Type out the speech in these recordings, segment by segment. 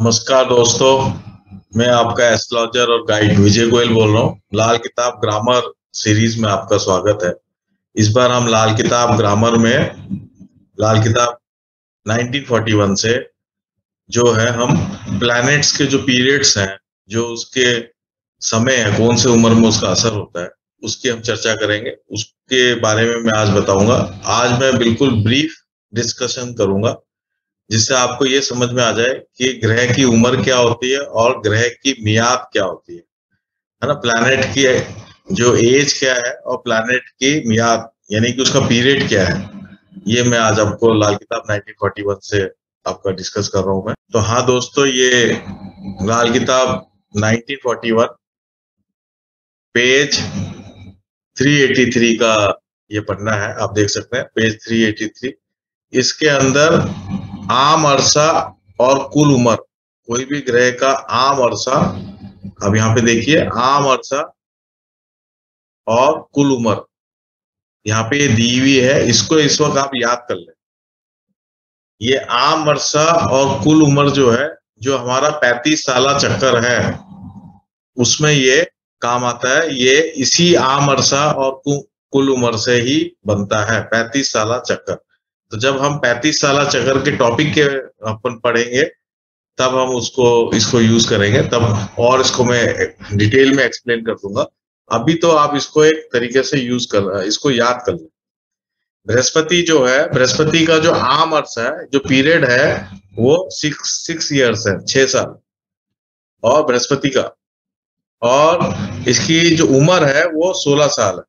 नमस्कार दोस्तों। मैं आपका एस्ट्रोलॉजर और गाइड विजय गोयल बोल रहा हूँ। लाल किताब ग्रामर सीरीज में आपका स्वागत है। इस बार हम लाल किताब ग्रामर में लाल किताब 1941 से जो है हम प्लैनेट्स के जो पीरियड्स हैं, जो उसके समय है, कौन से उम्र में उसका असर होता है, उसकी हम चर्चा करेंगे। उसके बारे में मैं आज बताऊंगा। आज मैं बिल्कुल ब्रीफ डिस्कशन करूंगा जिससे आपको ये समझ में आ जाए कि ग्रह की उम्र क्या होती है और ग्रह की मियाद क्या होती है ना। प्लैनेट की जो एज क्या है और प्लैनेट की मियाद यानी कि उसका पीरियड क्या है, ये मैं आज आपको लाल किताब 1941 से आपका डिस्कस कर रहा हूं मैं। तो हाँ दोस्तों, ये लाल किताब 1941 पेज 383 का ये पन्ना है। आप देख सकते हैं पेज 383। इसके अंदर आम अरसा और कुल उम्र, कोई भी ग्रह का आम अरसा, अब यहाँ पे देखिए आम अरसा और कुल उम्र यहाँ पे ये दी हुई है। इसको इस वक्त आप याद कर लें। ये आम अरसा और कुल उम्र जो है, जो हमारा 35 साला चक्कर है, उसमें ये काम आता है। ये इसी आम अरसा और कुल उम्र से ही बनता है 35 साला चक्कर। तो जब हम 35 साला चक्कर के टॉपिक के अपन पढ़ेंगे, तब हम उसको इसको यूज करेंगे, तब और इसको मैं डिटेल में एक्सप्लेन कर दूंगा। अभी तो आप इसको एक तरीके से यूज कर, इसको याद कर लें। बृहस्पति जो है, बृहस्पति का जो आम अर्थ है, जो पीरियड है, वो 6 ईयर्स है, 6 साल। और बृहस्पति का और इसकी जो उम्र है वो 16 साल है।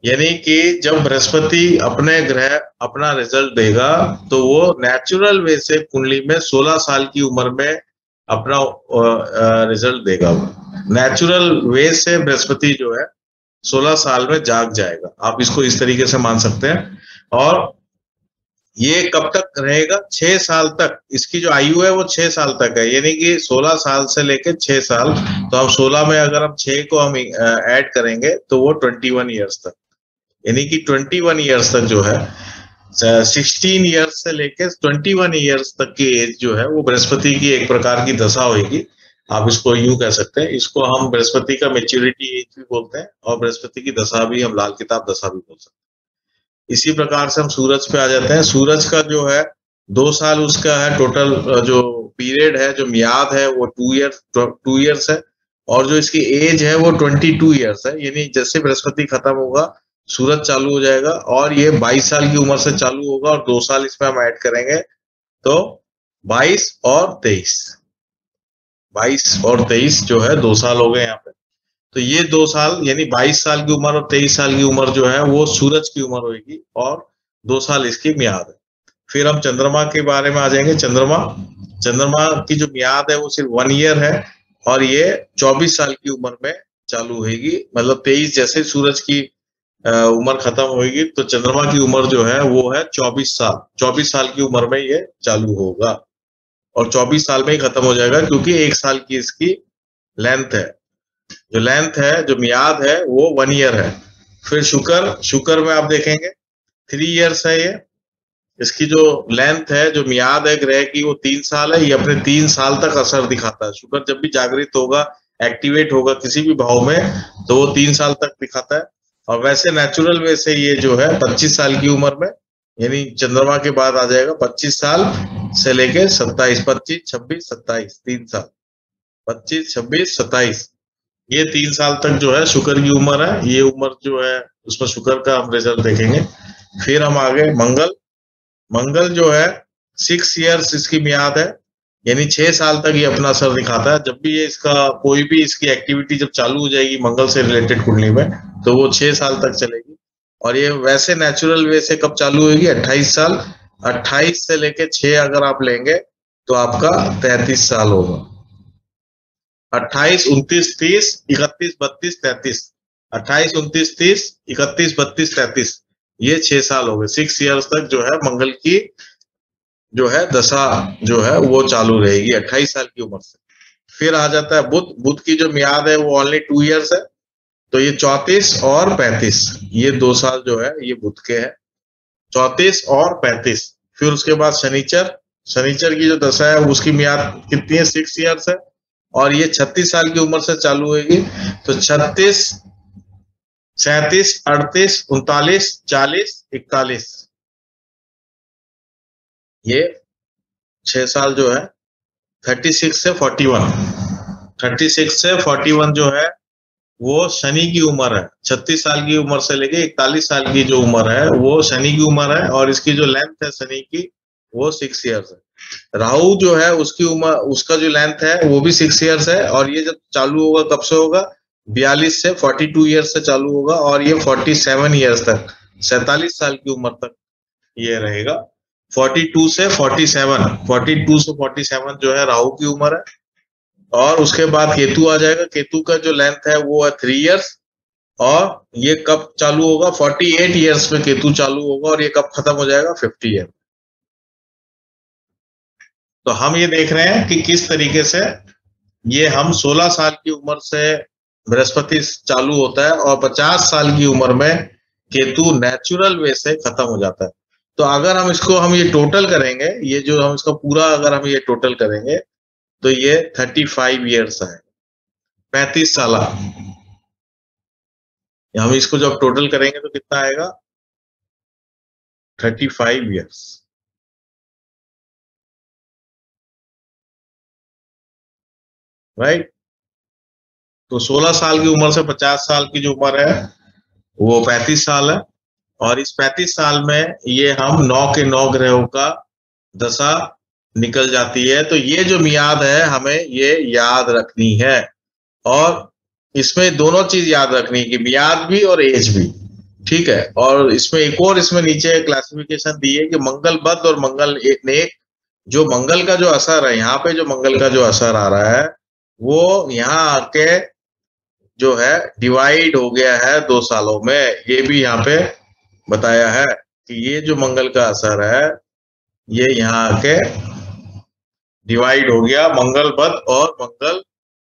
यानी कि जब बृहस्पति अपने ग्रह अपना रिजल्ट देगा तो वो नेचुरल वे से कुंडली में 16 साल की उम्र में अपना रिजल्ट देगा। नेचुरल वे से बृहस्पति जो है 16 साल में जाग जाएगा। आप इसको इस तरीके से मान सकते हैं। और ये कब तक रहेगा? 6 साल तक। इसकी जो आयु है वो 6 साल तक है, यानी कि 16 साल से लेके 6 साल। तो हम 16 में अगर हम 6 को हम ऐड करेंगे तो वो 21 ईयर्स तक, यानी कि 21 ईयर्स तक जो है, 16 ईयर्स से लेके 21 ईयर्स तक की एज जो है वो बृहस्पति की एक प्रकार की दशा होगी। आप इसको यूं कह सकते हैं। इसको हम बृहस्पति का मेच्योरिटी एज भी बोलते हैं और बृहस्पति की दशा भी हम लाल किताब दशा भी बोल सकते हैं। इसी प्रकार से हम सूरज पे आ जाते हैं। सूरज का जो है 2 साल उसका है टोटल, जो पीरियड है, जो मियाद है वो 2 ईयर्स है। और जो इसकी एज है वो 22 ईयर्स है। यानी जैसे बृहस्पति खत्म होगा सूरज चालू हो जाएगा और ये 22 साल की उम्र से चालू होगा और 2 साल इसमें हम ऐड करेंगे तो 22 और 23, 22 और 23 जो है 2 साल हो गए यहाँ पे। तो ये 2 साल यानी 22 साल की उम्र और 23 साल की उम्र जो है वो सूरज की उम्र होगी और 2 साल इसकी मियाद है। फिर हम चंद्रमा के बारे में आ जाएंगे। चंद्रमा चंद्रमा की जो मियाद है वो सिर्फ 1 ईयर है और ये 24 साल की उम्र में चालू होगी। मतलब 23 जैसे सूरज की उम्र खत्म होगी तो चंद्रमा की उम्र जो है वो है 24 साल। 24 साल की उम्र में ये चालू होगा और 24 साल में ही खत्म हो जाएगा, क्योंकि 1 साल की इसकी लेंथ है। जो लेंथ है, जो मियाद है वो 1 ईयर है। फिर शुक्र, शुक्र में आप देखेंगे 3 ईयर्स है ये। इसकी जो लेंथ है, जो मियाद है ग्रह की, वो 3 साल है। ये अपने 3 साल तक असर दिखाता है। शुक्र जब भी जागृत होगा, एक्टिवेट होगा किसी भी भाव में, तो वो 3 साल तक दिखाता है। और वैसे नेचुरल वे से ये जो है 25 साल की उम्र में, यानी चंद्रमा के बाद आ जाएगा 25 साल से लेके 27, 25, 26, 27, 3 साल, 25, 26, 27, ये 3 साल तक जो है शुक्र की उम्र है। ये उम्र जो है उसमें शुक्र का हम रिजल्ट देखेंगे। फिर हम आगे मंगल। मंगल जो है 6 ईयर्स इसकी मियाद है, यानी 6 साल तक ये अपना असर दिखाता है। जब भी ये इसका कोई भी इसकी एक्टिविटी जब चालू हो जाएगी मंगल से रिलेटेड कुंडली में, तो वो 6 साल तक चलेगी। और ये वैसे नेचुरल वे से कब चालू होगी? 28 साल। 28 से लेके 6 अगर आप लेंगे तो आपका 33 साल होगा। 28, 29, 30, 31, 32, 33, 28, 29, 30, 31, 32, 33, ये 6 साल हो गए। 6 ईयर्स तक जो है मंगल की जो है दशा जो है वो चालू रहेगी 28 साल की उम्र से। फिर आ जाता है बुध। बुध की जो मियाद है वो ओनली 2 ईयर्स है। तो ये 34 और 35, ये 2 साल जो है ये बुध के हैं, 34 और 35। फिर उसके बाद शनिचर। शनिचर की जो दशा है उसकी मियाद कितनी है, 6 ईयर्स है, और ये 36 साल की उम्र से चालू होगी। तो 36, 37, 38, 39, 40, 41, ये 6 साल जो है 36 से 41, 36 से 41 जो है वो शनि की उम्र है। 36 साल की उम्र से लेके 41 साल की जो उम्र है वो शनि की उम्र है, और इसकी जो लेंथ है शनि की वो 6 ईयर्स है। राहु जो है उसकी उम्र, उसका जो लेंथ है वो भी 6 ईयर्स है, और ये जब चालू होगा कब से होगा, 42 से 42 ईयर्स से चालू होगा, और ये 47 ईयर्स तक, 47 साल की उम्र तक ये रहेगा। 42 से 47, 42 से 47 जो है राहु की उम्र है, और उसके बाद केतु आ जाएगा। केतु का जो लेंथ है वो है 3 ईयर्स, और ये कब चालू होगा, 48 ईयर्स में केतु चालू होगा, और ये कब खत्म हो जाएगा, 50 ईयर। तो हम ये देख रहे हैं कि किस तरीके से ये हम 16 साल की उम्र से बृहस्पति चालू होता है, और 50 साल की उम्र में केतु नेचुरल वे से खत्म हो जाता है। तो अगर हम इसको हम ये टोटल करेंगे, ये जो हम इसका पूरा अगर हम ये टोटल करेंगे तो ये 35 ईयर्स है, 35 साल। हम इसको जब टोटल करेंगे तो कितना आएगा, 35 ईयर्स, राइट। तो 16 साल की उम्र से 50 साल की जो उम्र है वो 35 साल है, और इस 35 साल में ये हम 9 के 9 ग्रहों का दशा निकल जाती है। तो ये जो मियाद है हमें ये याद रखनी है, और इसमें दोनों चीज याद रखनी है कि मियाद भी और एज भी, ठीक है। और इसमें एक और इसमें नीचे क्लासिफिकेशन दी है कि मंगल बद और मंगल नेक। जो मंगल का जो असर है, यहाँ पे जो मंगल का जो असर आ रहा है वो यहाँ आके जो है डिवाइड हो गया है 2 सालों में। ये भी यहाँ पे बताया है कि ये जो मंगल का असर है ये यहाँ आके डिवाइड हो गया मंगल बद और मंगल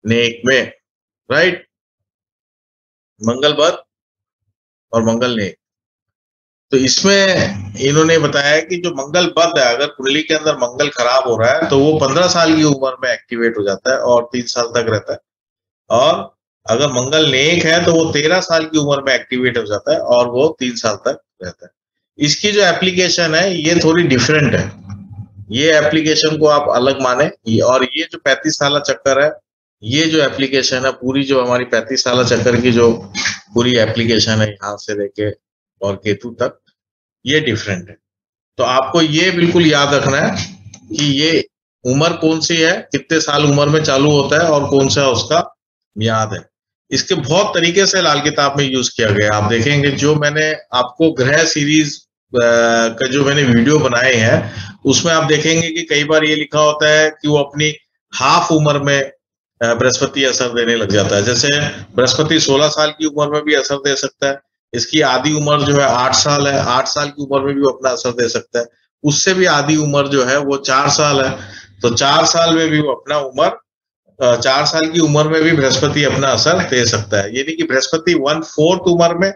नेक में, राइट। मंगल बद और मंगल नेक। तो इसमें इन्होंने बताया कि जो मंगल बद है, अगर कुंडली के अंदर मंगल खराब हो रहा है तो वो 15 साल की उम्र में एक्टिवेट हो जाता है और 3 साल तक रहता है, और अगर मंगल नेक है तो वो 13 साल की उम्र में एक्टिवेट हो जाता है और वो 3 साल तक रहता है। इसकी जो एप्लीकेशन है ये थोड़ी डिफरेंट है, ये एप्लीकेशन को आप अलग माने। और ये जो 35 साल चक्कर है, ये जो एप्लीकेशन है पूरी, जो हमारी 35 साल चक्कर की जो पूरी एप्लीकेशन है यहाँ से लेके और केतु तक, ये डिफरेंट है। तो आपको ये बिल्कुल याद रखना है कि ये उम्र कौन सी है, कितने साल उम्र में चालू होता है और कौन सा उसका मियाद है। इसके बहुत तरीके से लाल किताब में यूज किया गया। आप देखेंगे जो मैंने आपको ग्रह सीरीज का जो मैंने वीडियो बनाए हैं उसमें आप देखेंगे कि कई बार ये लिखा होता है कि वो अपनी हाफ उम्र में बृहस्पति असर देने लग जाता है। जैसे बृहस्पति 16 साल की उम्र में भी असर दे सकता है, इसकी आधी उम्र जो है 8 साल है, 8 साल की उम्र में भी वो अपना असर दे सकता है, उससे भी आधी उम्र जो है वो 4 साल है, तो 4 साल में भी वो अपना उम्र 4 साल की उम्र में भी बृहस्पति अपना असर दे सकता है। यानी कि बृहस्पति 1/4 उम्र में,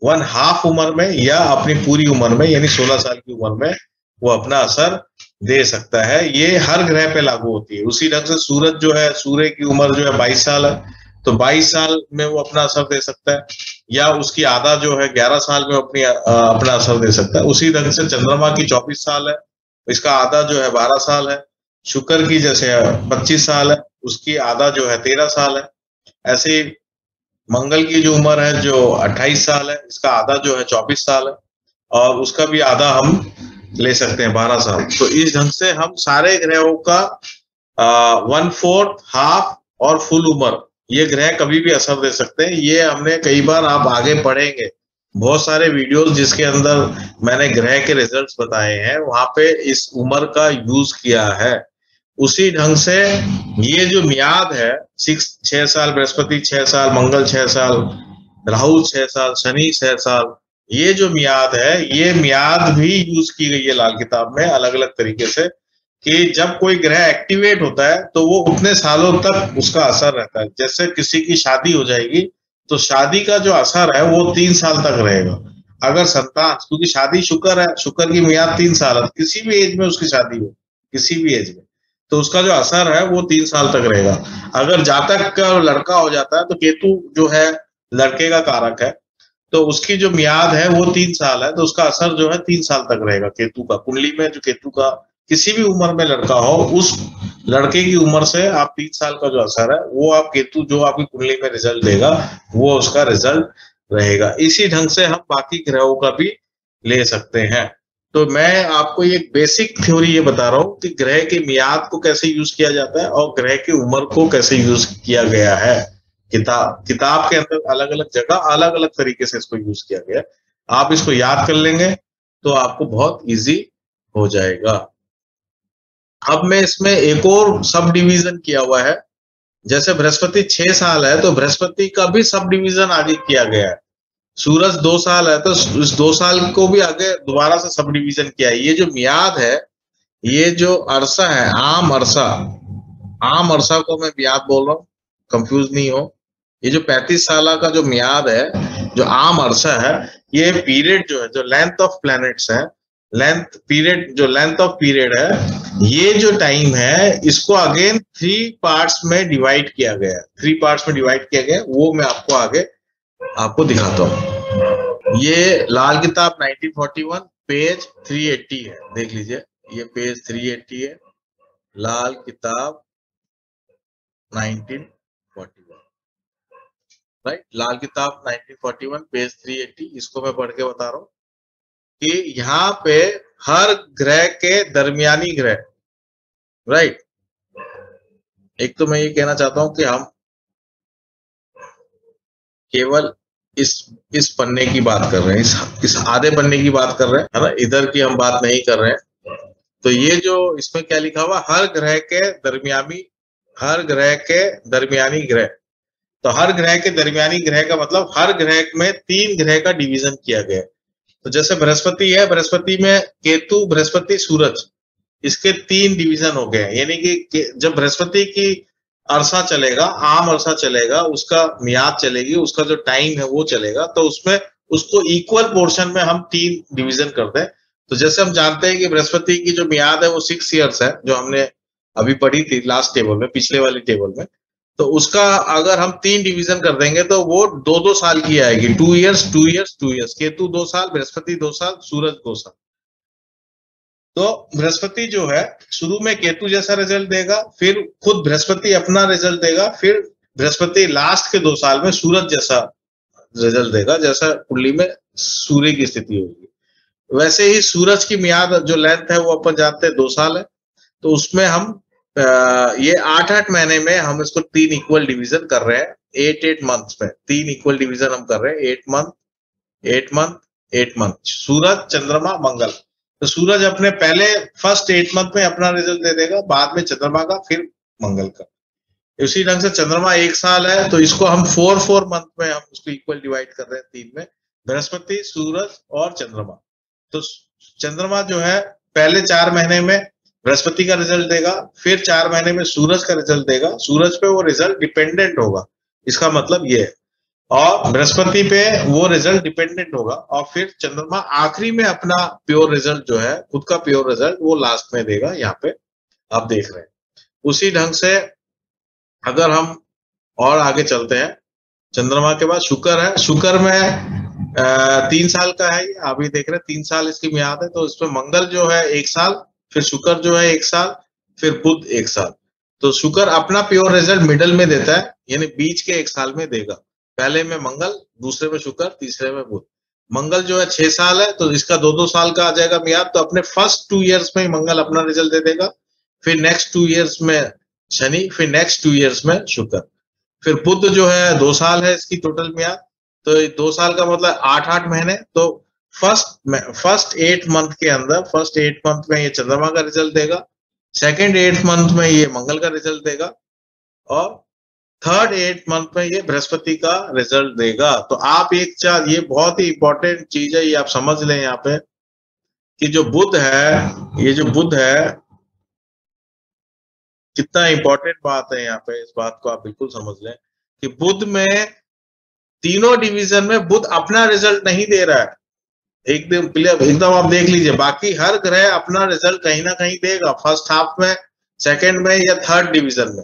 1/2 उम्र में, या अपनी पूरी उम्र में यानी 16 साल की उम्र में वो अपना असर दे सकता है। ये हर ग्रह पे लागू होती है। उसी ढंग से सूरज जो है, सूर्य की उम्र जो है 22 साल है, तो 22 साल में वो अपना असर दे सकता है, या उसकी आधा जो है 11 साल में अपना असर दे सकता है। उसी ढंग से चंद्रमा की 24 साल है, इसका आधा जो है 12 साल है। शुक्र की जैसे 25 साल है, उसकी आधा जो है 13 साल है। ऐसे ही मंगल की जो उम्र है जो 28 साल है, इसका आधा जो है 24 साल है, और उसका भी आधा हम ले सकते हैं 12 साल। तो इस ढंग से हम सारे ग्रहों का 1/4, हाफ और फुल उम्र, ये ग्रह कभी भी असर दे सकते हैं। ये हमने कई बार, आप आगे पढ़ेंगे बहुत सारे वीडियोस जिसके अंदर मैंने ग्रह के रिजल्ट्स बताए हैं, वहां पे इस उम्र का यूज किया है। उसी ढंग से ये जो मियाद है 6 साल बृहस्पति, 6 साल मंगल, 6 साल राहु, 6 साल शनि, 6 साल, ये जो मियाद है ये मियाद भी यूज की गई है लाल किताब में अलग अलग तरीके से, कि जब कोई ग्रह एक्टिवेट होता है तो वो उतने सालों तक उसका असर रहता है। जैसे किसी की शादी हो जाएगी तो शादी का जो असर है वो 3 साल तक रहेगा। अगर संतान, क्योंकि शादी शुक्र है, शुक्र की मियाद 3 साल है, किसी भी एज में उसकी शादी हो, किसी भी एज में, तो उसका जो असर है वो 3 साल तक रहेगा। अगर जातक का लड़का हो जाता है तो केतु जो है लड़के का कारक है, तो उसकी जो मियाद है वो 3 साल है, तो उसका असर जो है 3 साल तक रहेगा केतु का। कुंडली में जो केतु का किसी भी उम्र में लड़का हो, उस लड़के की उम्र से आप 3 साल का जो असर है वो आप केतु जो आपकी कुंडली में रिजल्ट देगा वो उसका रिजल्ट रहेगा। इसी ढंग से हम बाकी ग्रहों का भी ले सकते हैं। तो मैं आपको एक बेसिक थ्योरी ये बता रहा हूँ कि ग्रह की मियाद को कैसे यूज किया जाता है और ग्रह की उम्र को कैसे यूज किया गया है। किताब के अंदर अलग अलग जगह अलग अलग तरीके से इसको यूज किया गया। आप इसको याद कर लेंगे तो आपको बहुत इजी हो जाएगा। अब मैं इसमें एक और सब डिवीजन किया हुआ है, जैसे बृहस्पति 6 साल है तो बृहस्पति का भी सब डिवीजन आगे किया गया है। सूरज 2 साल है तो इस 2 साल को भी आगे दोबारा से सब डिवीजन किया है। ये जो मियाद है, ये जो अरसा है, आम अरसा को मैं मियाद बोल रहा हूँ, कंफ्यूज नहीं हो। ये जो 35 साल का जो मियाद है, जो आम अरसा है, ये पीरियड जो है, जो लेंथ ऑफ प्लैनेट्स है, लेंथ ऑफ पीरियड है, ये जो टाइम है इसको अगेन 3 पार्ट्स में डिवाइड किया गया है। 3 पार्ट्स में डिवाइड किया गया, वो मैं आपको आगे आपको दिखाता हूँ। ये लाल किताब 1941 पेज 380 है, देख लीजिए, ये पेज 380 है, लाल किताब 1941, राइट। लाल किताब 1941 पेज 380, इसको मैं पढ़ के बता रहा हूँ कि यहाँ पे हर ग्रह के दरमियानी ग्रह, राइट। एक तो मैं ये कहना चाहता हूँ कि हम केवल इस पन्ने की बात कर रहे हैं, इस आधे पन्ने की बात कर रहे हैं, है ना, इधर की हम बात नहीं कर रहे हैं। तो ये जो इसमें क्या लिखा हुआ, हर ग्रह के दरमियानी ग्रह, तो हर ग्रह के दरमियानी ग्रह का मतलब हर ग्रह में 3 ग्रह का डिवीजन किया गया है। तो जैसे बृहस्पति है, बृहस्पति में केतु, बृहस्पति, सूरज, इसके 3 डिवीजन हो गए। यानी कि जब बृहस्पति की अरसा चलेगा, आम अरसा चलेगा, उसका मियाद चलेगी, उसका जो टाइम है वो चलेगा, तो उसमें उसको इक्वल पोर्शन में हम 3 डिवीजन करते हैं। तो जैसे हम जानते हैं कि बृहस्पति की जो मियाद है वो 6 इयर्स है, जो हमने अभी पढ़ी थी लास्ट टेबल में, पिछले वाली टेबल में, तो उसका अगर हम 3 डिवीजन कर देंगे तो वो 2-2 साल की आएगी, 2 इयर्स 2 इयर्स 2 इयर्स। केतु 2 साल, बृहस्पति 2 साल, सूरज 2 साल। तो बृहस्पति जो है शुरू में केतु जैसा रिजल्ट देगा, फिर खुद बृहस्पति अपना रिजल्ट देगा, फिर बृहस्पति लास्ट के 2 साल में सूरज जैसा रिजल्ट देगा, जैसा कुंडली में सूर्य की स्थिति होगी। वैसे ही सूरज की मियाद जो लेंथ है वो अपन जानते हैं 2 साल है, तो उसमें हम ये 8-8 महीने में हम इसको 3 इक्वल डिवीजन कर रहे हैं। 8-8 मंथ्स में 3 इक्वल डिवीजन हम कर रहे हैं, 8 मंथ 8 मंथ 8 मंथ। सूरज, चंद्रमा, मंगल, तो सूरज अपने पहले फर्स्ट 8 मंथ में अपना रिजल्ट दे देगा, बाद में चंद्रमा का, फिर मंगल का। उसी ढंग से चंद्रमा 1 साल है तो इसको हम 4-4 मंथ में हम उसको इक्वल डिवाइड कर रहे हैं 3 में, बृहस्पति, सूरज और चंद्रमा। तो चंद्रमा जो है पहले 4 महीने में बृहस्पति का रिजल्ट देगा, फिर 4 महीने में सूरज का रिजल्ट देगा, सूरज पे वो रिजल्ट डिपेंडेंट होगा, इसका मतलब ये है, और बृहस्पति पे वो रिजल्ट डिपेंडेंट होगा, और फिर चंद्रमा आखिरी में अपना प्योर रिजल्ट जो है, खुद का प्योर रिजल्ट वो लास्ट में देगा। यहाँ पे आप देख रहे हैं। उसी ढंग से अगर हम और आगे चलते हैं, चंद्रमा के बाद शुक्र है, शुक्र में 3 साल का है, अभी देख रहे हैं 3 साल इसकी मियाद है, तो इसमें मंगल जो है 1 साल, फिर शुक्र जो है 1 साल, फिर बुध 1 साल। तो शुक्र अपना प्योर रिजल्ट मिडल में देता है, यानी बीच के 1 साल में देगा, पहले में मंगल, दूसरे में शुक्र, तीसरे में बुध। मंगल जो है 6 साल है तो इसका 2-2 साल का आ जाएगा मियाद, तो अपने फर्स्ट 2 इयर्स में मंगल अपना रिजल्ट दे देगा, फिर नेक्स्ट 2 इयर्स में शनि, फिर नेक्स्ट 2 इयर्स में शुक्र। फिर बुध जो है 2 साल है इसकी टोटल मियाद, तो 2 साल का मतलब 8-8 महीने। तो फर्स्ट 8 मंथ के अंदर, फर्स्ट 8 मंथ में ये चंद्रमा का रिजल्ट देगा, सेकेंड 8 मंथ में ये मंगल का रिजल्ट देगा, और थर्ड 8 मंथ में ये बृहस्पति का रिजल्ट देगा। तो आप एक चार, ये बहुत ही इंपॉर्टेंट चीज है, ये आप समझ लें यहाँ पे कि जो बुध है, ये जो बुध है, कितना इंपॉर्टेंट बात है यहाँ पे, इस बात को आप बिल्कुल समझ लें कि बुध में तीनों डिवीजन में बुध अपना रिजल्ट नहीं दे रहा है, एकदम क्लियर, एकदम आप देख लीजिए। बाकी हर ग्रह अपना रिजल्ट कहीं ना कहीं देगा, फर्स्ट हाफ में, सेकंड में या थर्ड डिवीजन में,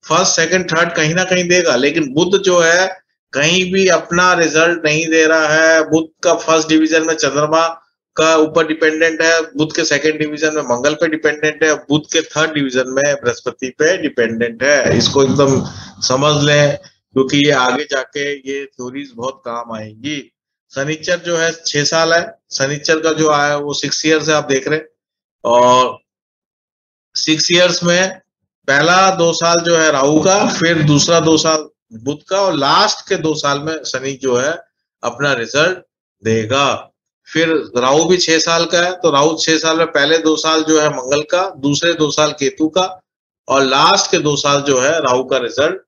फर्स्ट सेकंड थर्ड कहीं ना कहीं देगा। लेकिन बुध जो है कहीं भी अपना रिजल्ट नहीं दे रहा है। बुध का फर्स्ट डिवीजन में चंद्रमा का ऊपर डिपेंडेंट है, बुध के सेकंड डिवीजन में मंगल पे डिपेंडेंट है, बुध के थर्ड डिवीजन में बृहस्पति पे डिपेंडेंट है। इसको एकदम समझ लें, क्योंकि ये आगे जाके ये थ्योरीज बहुत काम आएंगी। शनिचर जो है 6 साल है, शनिचर का जो आया वो 6 ईयर्स है, आप देख रहे हैं। और 6 ईयर्स में पहला 2 साल जो है राहु का, फिर दूसरा 2 साल बुध का, और लास्ट के 2 साल में शनि जो है अपना रिजल्ट देगा। फिर राहु भी 6 साल का है, तो राहु 6 साल में पहले 2 साल जो है मंगल का, दूसरे 2 साल केतु का, और लास्ट के 2 साल जो है राहु का रिजल्ट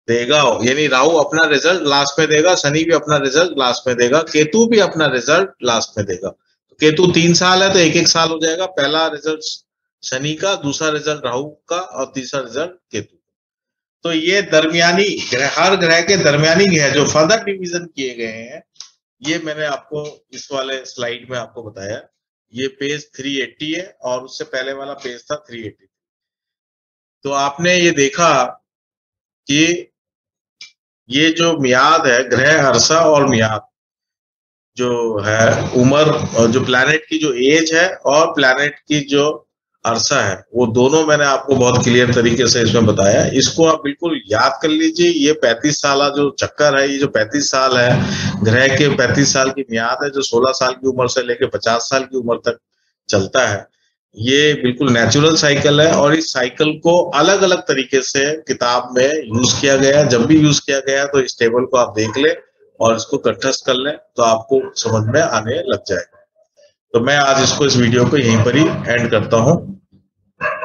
देगा। यानी राहु अपना रिजल्ट लास्ट में देगा, शनि भी अपना रिजल्ट लास्ट में देगा, केतु भी अपना रिजल्ट लास्ट में देगा। तो केतु 3 साल है तो 1-1 साल हो जाएगा, पहला रिजल्ट शनि का, दूसरा रिजल्ट राहु का, और तीसरा रिजल्ट केतु। तो ये दरमियानी ग्रह, हर ग्रह के दरमियानी ग्रह जो फर्दर डिवीजन किए गए हैं, ये मैंने आपको इस वाले स्लाइड में आपको बताया। ये पेज 380 है और उससे पहले वाला पेज था 380। तो आपने ये देखा कि ये जो मियाद है, ग्रह अर्सा और मियाद जो है उम्र, और जो प्लैनेट की जो एज है और प्लैनेट की जो अरसा है, वो दोनों मैंने आपको बहुत क्लियर तरीके से इसमें बताया। इसको आप बिल्कुल याद कर लीजिए। ये 35 साल जो चक्कर है, ये जो 35 साल है, ग्रह के 35 साल की मियाद है, जो 16 साल की उम्र से लेकर 50 साल की उम्र तक चलता है। ये बिल्कुल नेचुरल साइकिल है, और इस साइकिल को अलग अलग तरीके से किताब में यूज किया गया है। जब भी यूज किया गया है तो इस टेबल को आप देख ले और इसको कंठस्थ कर लें, तो आपको समझ में आने लग जाएगा। तो मैं आज इस वीडियो को यहीं पर ही एंड करता हूं।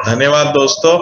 धन्यवाद दोस्तों।